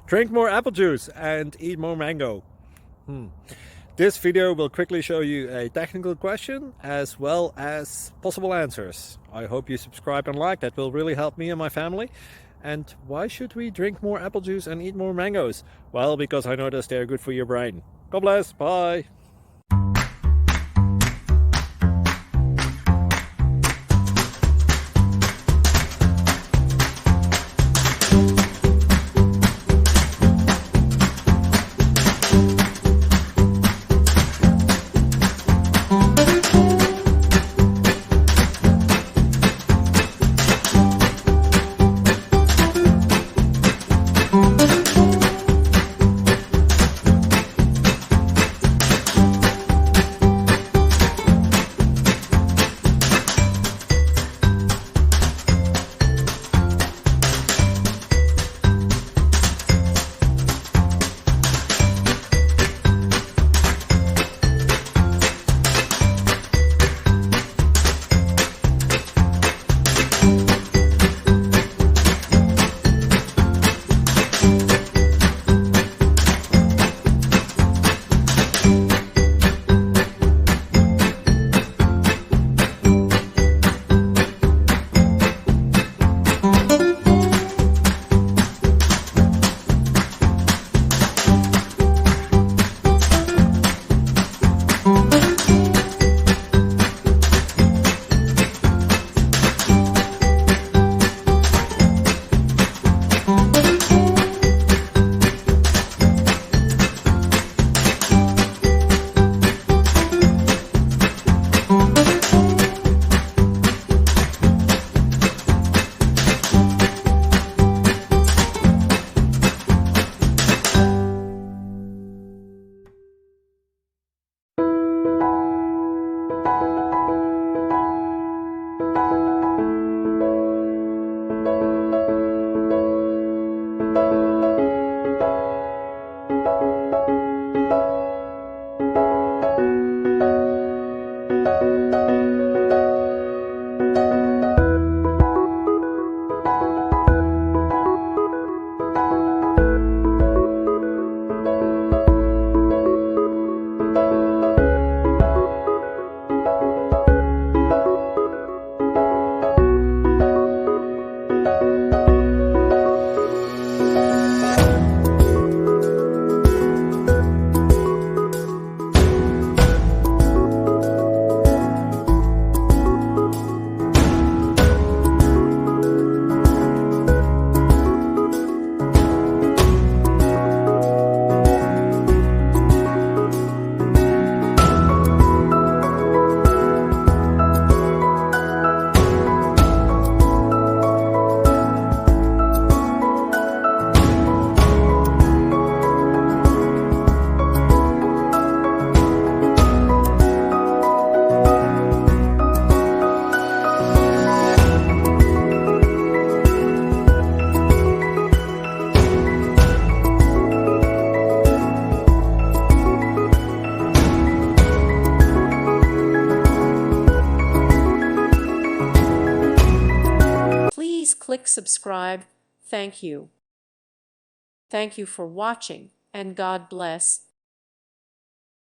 Drink more apple juice and eat more mango. This video will quickly show you a technical question as well as possible answers. I hope you subscribe and like, that will really help me and my family. And why should we drink more apple juice and eat more mangoes? Well, because I noticed they're good for your brain. God bless, bye! Please click subscribe. Thank you. Thank you for watching, and God bless.